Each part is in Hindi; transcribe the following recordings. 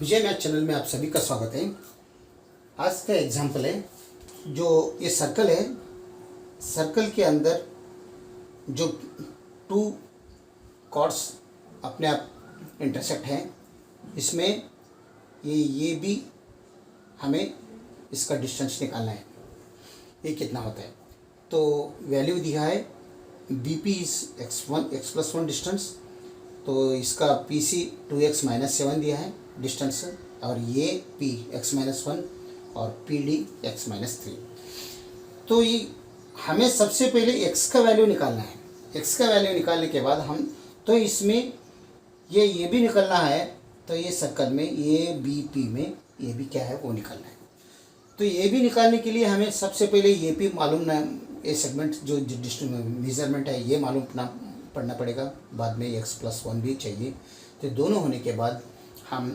विजय मैथ चैनल में आप सभी का स्वागत है। आज का एग्जाम्पल है, जो ये सर्कल है, सर्कल के अंदर जो टू कॉर्ड्स अपने आप इंटरसेक्ट हैं, इसमें ये भी हमें इसका डिस्टेंस निकालना है। ये कितना होता है, तो वैल्यू दिया है B P is x+1 distance, तो इसका पी सी 2x-7 दिया है डिस्टेंस, और ये p x-1 और पी डी x-3। तो ये हमें सबसे पहले x का वैल्यू निकालना है। x का वैल्यू निकालने के बाद हम तो इसमें ये भी निकलना है, तो ये सर्कल में ये बी पी में ये भी क्या है वो निकालना है। तो ये भी निकालने के लिए हमें सबसे पहले ये भी मालूम ना, ये सेगमेंट जो मेजरमेंट है ये मालूम पढ़ना पड़ेगा। बाद में x+1 भी चाहिए। तो दोनों होने के बाद हम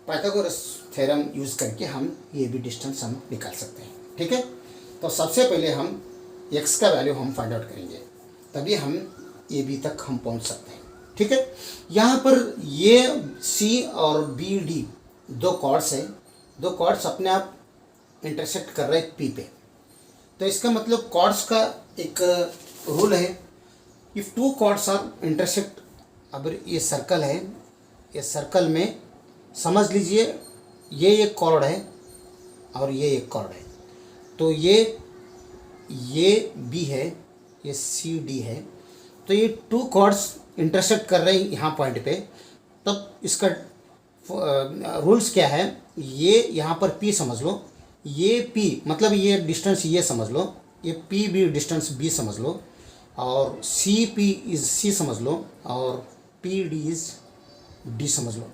पाइथागोरस थ्योरम यूज़ करके हम ये भी डिस्टेंस हम निकाल सकते हैं। ठीक है, तो सबसे पहले हम x का वैल्यू हम फाइंड आउट करेंगे, तभी हम ए बी तक हम पहुंच सकते हैं। ठीक है, यहाँ पर ये सी और बी डी दो कॉर्ड्स है, दो कॉर्ड्स अपने आप इंटरसेक्ट कर रहे हैं पी पे। तो इसका मतलब कॉर्ड्स का एक रूल है, if two chords are intersect. अब ये सर्कल है, ये सर्कल में समझ लीजिए ये एक कॉर्ड है और ये एक कॉर्ड है, तो ये बी है, ये सी डी है। तो ये टू कॉर्ड्स इंटरसेक्ट कर रहे हैं यहाँ पॉइंट पे, तब इसका रूल्स क्या है, ये यहाँ पर पी समझ लो, ये पी मतलब ये डिस्टेंस ये समझ लो, ये पी बी डिस्टेंस बी समझ लो, और सी पी इज सी समझ लो, और पी डी इज डी समझ लो।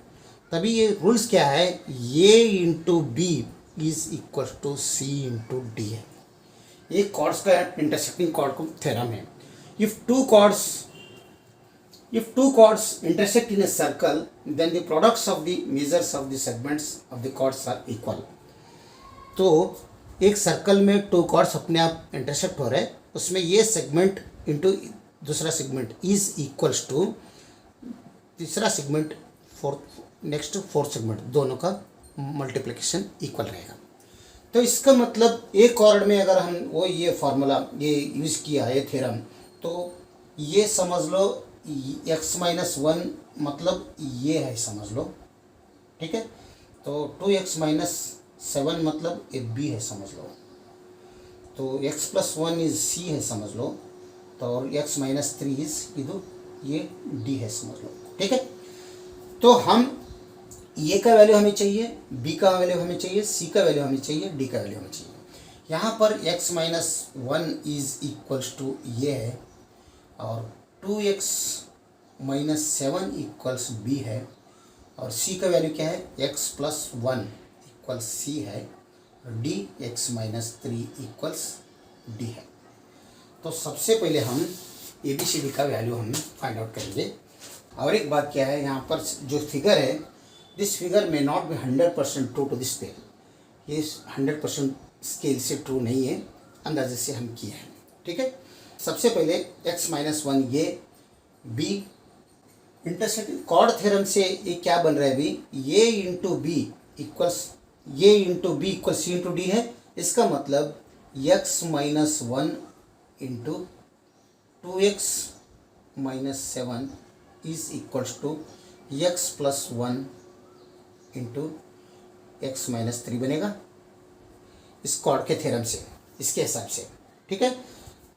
तभी ये रूल्स क्या है, ये into B is equal to C into D है। ये कॉर्ड्स का इंटरसेक्टिंग कॉर्ड को थ्योरम है। If two chords intersect in a circle, then the products of the measures of the segments of the chords are equal। तो एक सर्कल में टू कॉर्ड्स अपने आप इंटरसेक्ट हो रहे हैं, उसमें ये सेगमेंट इंटू दूसरा सेगमेंट इज इक्वल्स टू तीसरा सेगमेंट नेक्स्ट फोर्थ सेगमेंट, दोनों का मल्टीप्लिकेशन इक्वल रहेगा। तो इसका मतलब एक कॉर्ड में अगर हम वो ये फार्मूला ये यूज़ किया है थ्योरम, तो ये समझ लो x-1 मतलब ये है समझ लो। ठीक है, तो 2x-7 मतलब ये b है समझ लो, तो x+1 इज c है समझ लो, तो और x-3 इज इधर ये d है समझ लो। ठीक है, तो हम ये का वैल्यू हमें चाहिए, b का वैल्यू हमें चाहिए, c का वैल्यू हमें चाहिए, d का वैल्यू हमें चाहिए। यहाँ पर x-1 इज इक्वल्स टू ये है, और 2x-7 इक्वल्स b है, और c का वैल्यू क्या है, x+1 इक्वल्स c है, d x-3 इक्वल्स d है। तो सबसे पहले हम ABCD का वैल्यू हम फाइंड आउट करेंगे। और एक बात क्या है, यहाँ पर जो फिगर है, this figure may not be 100% true to this scale. ये 100% स्केल से ट्रू नहीं है, अंदाजे से हम किए हैं। ठीक है, सबसे पहले x-1 ये b इंटरसेक्ट कॉर्ड थ्योरम से ये क्या बन रहा है अभी, ये into B equals C into D है। इसका मतलब x-1 into 2x-7 is equals to x+1 into x-3 बनेगा इस कॉर्ड के थ्योरम से, इसके हिसाब से। ठीक है,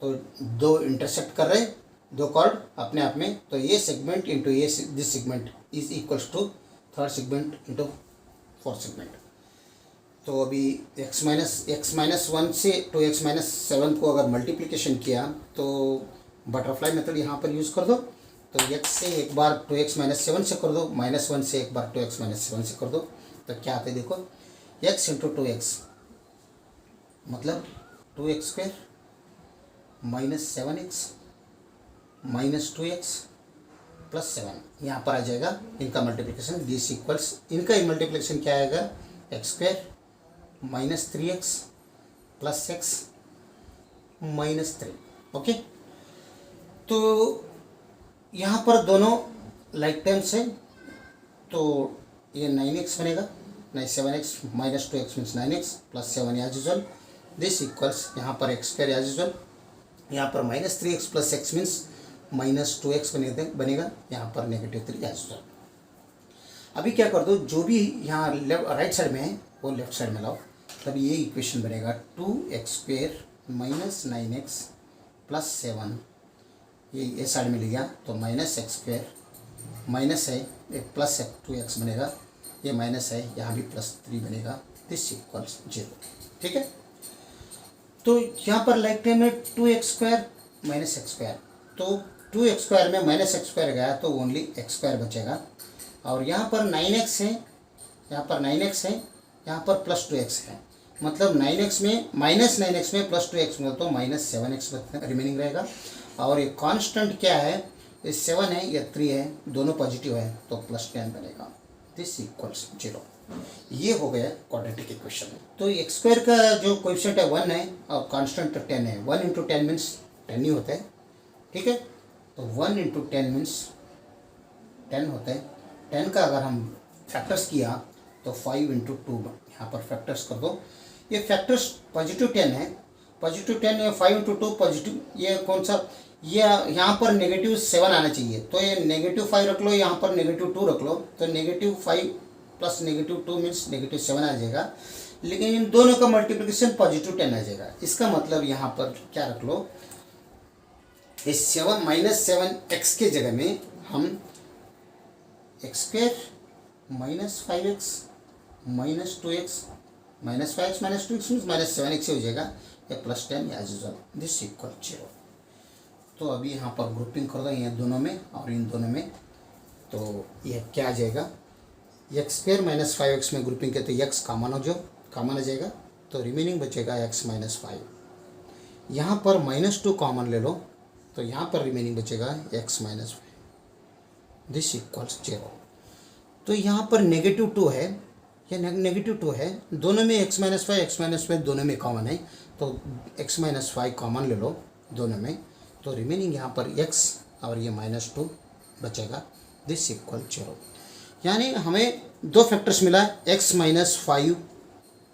तो दो इंटरसेक्ट कर रहे हैं दो कॉर्ड अपने आप में, तो ये सेगमेंट इंटू ये this segment is equals to third segment into fourth segment. तो अभी x-1 से 2x-7 को अगर मल्टीप्लिकेशन किया तो बटरफ्लाई मेथड यहाँ पर यूज़ कर दो, तो x से एक बार 2x-7 से कर दो, -1 से एक बार 2x-7 से कर दो, तो क्या आता है देखो, x इंटू 2x मतलब 2x² -7x -2x +7, यहाँ पर आ जाएगा इनका मल्टीप्लिकेशन, दिस इक्वल्स इनका मल्टीप्लिकेशन क्या आएगा, x² -3x +x -3। ओके, तो यहाँ पर दोनों लाइक टर्म्स हैं, तो ये 9x बनेगा, नहीं 7x minus 2x means 9x plus 7 as usual, this equals यहाँ पर एक्स स्क्वायर एज यूजल, यहाँ पर minus 3x plus x means minus 2x बनेगा, यहाँ पर नेगेटिव 3 एज यूजल। अभी क्या कर दो, जो भी यहाँ राइट साइड में है वो लेफ्ट साइड में लाओ, तब ये इक्वेशन बनेगा 2x² माइनस 9x प्लस 7, ये साइड में ले गया तो माइनस x² माइनस है एक प्लस 2x बनेगा, ये माइनस है यहाँ भी प्लस 3 बनेगा, दिस इक्वल्स 0। ठीक है, तो यहाँ पर लाइक टाइम में 2x² माइनस x², तो 2x² में माइनस x² गया तो ओनली x² बचेगा, और यहाँ पर 9x है, यहाँ पर 9x है, यहाँ पर प्लस 2x है, मतलब 9x में माइनस 9x में प्लस 2x में तो माइनस 7x रिमेनिंग रहेगा, और ये कांस्टेंट क्या है, ये 7 है या 3 है, दोनों पॉजिटिव है तो प्लस 10 बनेगा, दिस इक्वल्स 0। ये हो गया क्वाड्रेटिक इक्वेशन। तो x² का जो कोएफिशिएंट है 1 है और कांस्टेंट 10 है, 1 इंटू 10 मीन्स 10 ही होता है। ठीक है, तो 1 इंटू 10 मीन्स 10 होता है। 10 का अगर हम फैक्टर्स किया तो 5 इंटू 2 यहाँ पर फैक्टर्स कर दो, ये फैक्टर्स पॉजिटिव 10 है, पॉजिटिव 10 है, 5 इंटू 2 पॉजिटिव, ये कौन सा, ये यहाँ पर नेगेटिव 7 आना चाहिए, तो ये नेगेटिव 5 रख लो, यहाँ पर नेगेटिव 2 रख लो, तो negative 5 plus negative 2 means negative 7 आ जाएगा, लेकिन इन दोनों का मल्टीप्लिकेशन पॉजिटिव 10 आ जाएगा। इसका मतलब यहाँ पर क्या रख लो, इस 7 माइनस 7x के जगह में हम x² minus 5x minus 2x minus 5x minus 2x means minus 7x हो जाएगा, या plus 10 as usual, this equal 0। तो अभी यहाँ पर ग्रुपिंग कर दो, ये दोनों में और इन दोनों में, तो ये क्या आ जाएगा, x² माइनस 5x में ग्रुपिंग के तो x कॉमन आ जाएगा, तो रिमेनिंग बचेगा x माइनस 5। यहाँ पर माइनस 2 कॉमन ले लो, तो यहाँ पर रिमेनिंग बचेगा x माइनस 5, दिस इक्वल्स 0। तो यहाँ पर नेगेटिव 2 है या नेगेटिव 2 है, दोनों में x माइनस 5 दोनों में कॉमन है, तो x माइनस 5 कॉमन ले लो दोनों में, तो रिमेनिंग यहाँ पर x और ये माइनस 2 बचेगा, दिस इक्वल 0। यानी हमें दो फैक्टर्स मिला, x minus 5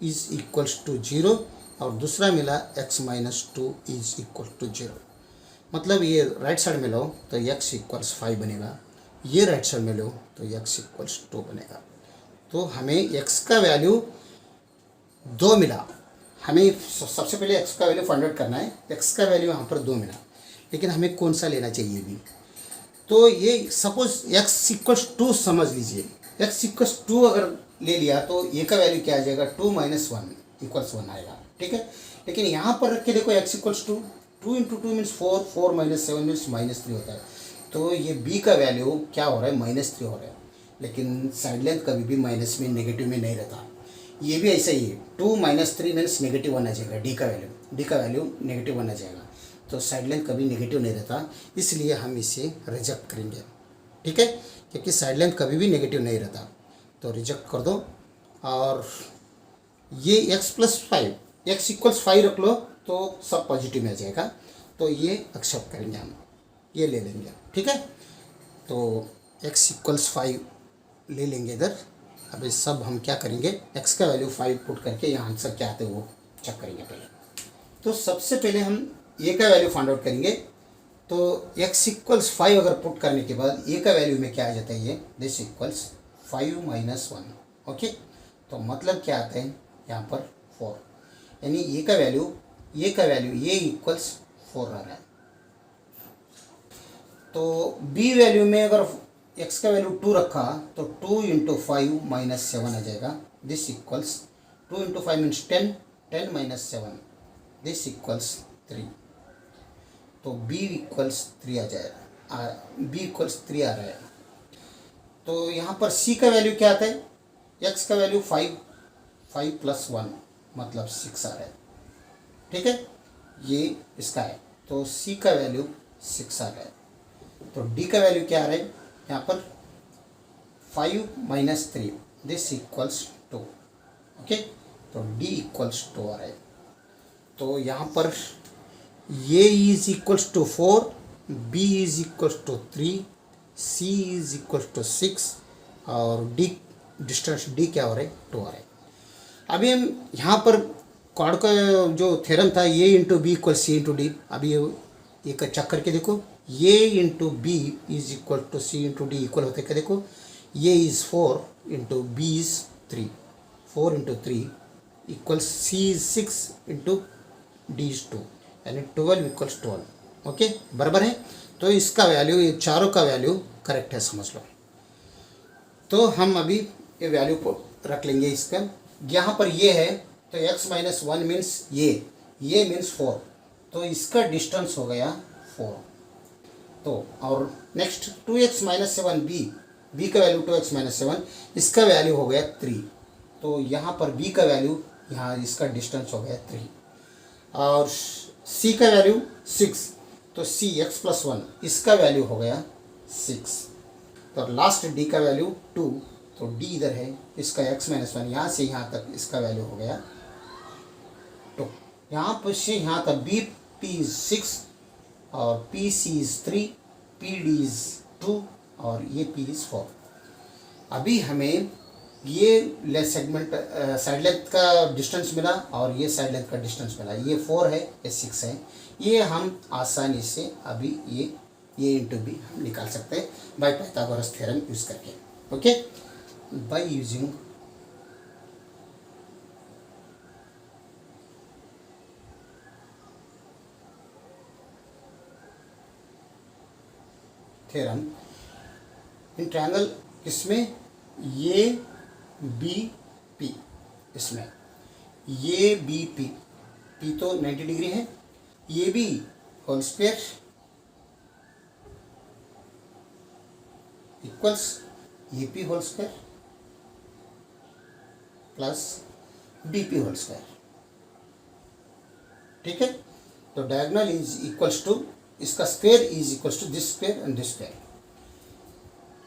is equals to 0 और दूसरा मिला x minus 2 is equal to 0। मतलब ये राइट साइड में लो तो x इक्वल्स 5 बनेगा, ये राइट साइड में लो तो x इक्वल्स 2 बनेगा। तो हमें x का वैल्यू 2 मिला, हमें सबसे पहले x का वैल्यू फाइंड आउट करना है, x का वैल्यू यहाँ पर 2 मिला, लेकिन हमें कौन सा लेना चाहिए भी, तो ये सपोज x इक्वल्स 2 समझ लीजिए, x इक्वल्स 2 अगर ले लिया तो ये का वैल्यू क्या आ जाएगा, 2 माइनस 1 इक्वल्स 1 आएगा। ठीक है, लेकिन यहाँ पर रख के देखो x equals 2, 2 into 2 means 4, 4 minus 7 means minus 3 होता है, तो ये b का वैल्यू क्या हो रहा है, माइनस 3 हो रहा है, लेकिन साइड लेंथ कभी भी माइनस में नेगेटिव में नहीं रहता, ये भी ऐसा ही है, 2 माइनस 3 मीन्स नेगेटिव 1 आ जाएगा, d का वैल्यू नेगेटिव 1 आ जाएगा, तो साइड लेंथ कभी नेगेटिव नहीं रहता, इसलिए हम इसे रिजेक्ट करेंगे। ठीक है, क्योंकि साइड लेंथ कभी भी नेगेटिव नहीं रहता, तो रिजेक्ट कर दो। और ये x प्लस 5, x इक्वल्स 5 रख लो तो सब पॉजिटिव में आ जाएगा, तो ये एक्सेप्ट करेंगे हम, ये ले लेंगे। ठीक है, तो x इक्वल्स 5 ले लेंगे इधर। अब ये सब हम क्या करेंगे, x का वैल्यू 5 पुट करके यहाँ आंसर क्या आते हैं वो चेक करेंगे पहले। तो सबसे पहले हम a का वैल्यू फाइंड आउट करेंगे, तो x इक्वल्स 5 अगर पुट करने के बाद a का वैल्यू में क्या आ जाता है, ये दिस इक्वल्स 5 माइनस 1। ओके, तो मतलब क्या आता है यहाँ पर 4, यानी a का वैल्यू ये इक्वल्स 4 आ रहा है। तो b वैल्यू में अगर x का वैल्यू 2 रखा तो 2 इंटू 5 माइनस 7 आ जाएगा, this equals 2 into 5 means 10, 10 minus 7, this equals 3। तो b इक्वल्स 3 आ जाएगा, b इक्वल्स 3 आ रहा है। तो यहाँ पर c का वैल्यू क्या आता है, x का वैल्यू 5 प्लस 1 मतलब 6 आ रहा है। ठीक है, ये इसका है, तो c का वैल्यू 6 आ रहा है। तो d का वैल्यू क्या आ रहा है यहाँ पर 5 माइनस 3, दिस इक्वल्स 2। ओके, तो d इक्वल्स 2 आ रहा है। तो यहाँ पर ये is equals to 4, b is equals to 3, c is equals to 6 और d डिस्टेंस डी क्या हो रहा है, 2 आ रहा है। अभी हम यहाँ पर कॉर्ड का जो थ्योरम था A into B equal C into D, अभी ये चेक करके देखो, A into B is equal to C into D equal होते क्या, देखो A is 4 into B is 3, 4 into 3 equal C is 6 into D is 2, यानी 12 इक्वल्स 12। ओके, बराबर है। तो इसका वैल्यू, ये चारों का वैल्यू करेक्ट है, समझ लो। तो हम अभी ये वैल्यू को रख लेंगे इसका। यहाँ पर ये है तो x माइनस 1 मीन्स ये मीन्स 4, तो इसका डिस्टेंस हो गया 4। तो और नेक्स्ट 2x माइनस 7 b का वैल्यू 2x माइनस 7, इसका वैल्यू हो गया 3। तो यहाँ पर b का वैल्यू, यहाँ इसका डिस्टेंस हो गया 3। और c का वैल्यू 6, तो c x प्लस 1, इसका वैल्यू हो गया 6। तो लास्ट d का वैल्यू 2, तो d इधर है, इसका x माइनस 1, यहाँ से यहाँ तक इसका वैल्यू हो गया 2। यहाँ पर से यहाँ तक b p इज 6 और p c is 3, p d is 2 और ये p इज 4। अभी हमें ये लेंथ सेगमेंट साइड लेंथ का डिस्टेंस मिला और ये साइड लेंथ का डिस्टेंस मिला, ये 4 है, ये 6 है। ये हम आसानी से अभी ये इंटू बी हम निकाल सकते हैं बाय पाइथागोरस थ्योरम यूज़ करके। Okay, by using theorem in triangle, किसमें, ये बी पी, इसमें ये बी पी, पी तो 90 डिग्री है, ये B whole square equals A P whole square plus B P whole square. ठीक है, तो डायगोनल इज इक्वल्स टू, इसका square is equals to this square and this square.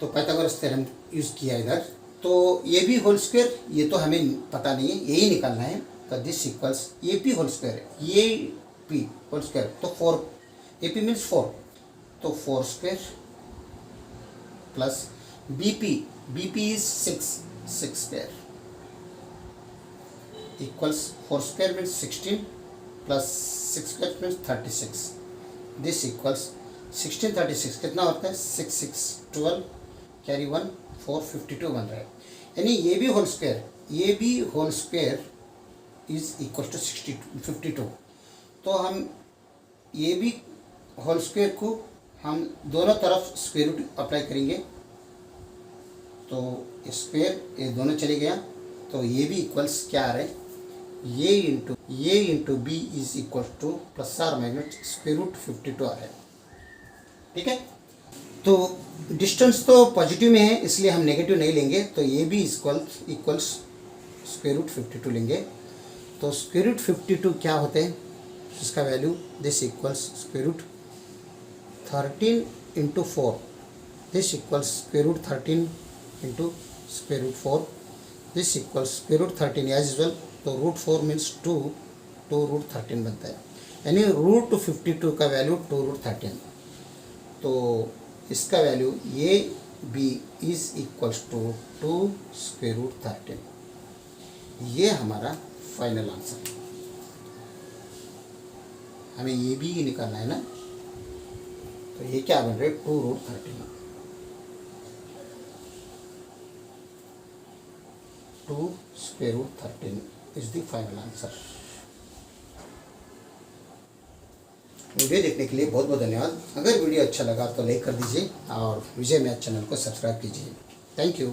तो पाइथागोरस थ्योरम यूज किया इधर। तो ए बी होल स्क्वायर, ये तो हमें पता नहीं है, यही निकालना है। तो this equals A P whole square, A P whole square, तो 4, ए पी मीन्स 4, तो 4 square plus B P is 6 square equals 4 square means 16 plus 6 square means 36। This equals 16 36 कितना होता है, 6 6 12 कैरी 1 4 52 बन रहा है। यानी A B whole square is equal to 52। तो हम ए बी होल स्क्वायर को हम दोनों तरफ स्क्वायर रूट अप्लाई करेंगे, तो स्क्वायर ये दोनों चले गया, तो ए बी इक्वल्स क्या आ रहा है, A into B is equal to plus R minus square root 52 आ रहा है। ठीक है, तो डिस्टेंस तो पॉजिटिव में है इसलिए हम नेगेटिव नहीं लेंगे, तो A B equals square root 52 लेंगे। तो स्क्वायर रूट 52 क्या होते हैं, इसका value this equals square root 13 into 4, this equals square root 13 into square root 4, this equals square root 13 as well. तो रूट 4 मीन्स 2 रूट 13 बनता है, यानी रूट 52 का वैल्यू 2 रूट 13। तो इसका value A B is equals to 2 square root 13। ये हमारा फाइनल आंसर। हमें ये भी निकालना है ना, तो ये क्या बन रहा है, 2 root 13, 2 square root 13 is the final answer. Video देखने के लिए बहुत बहुत धन्यवाद। अगर वीडियो अच्छा लगा तो लाइक कर दीजिए और विजय मैथ चैनल को सब्सक्राइब कीजिए। Thank you.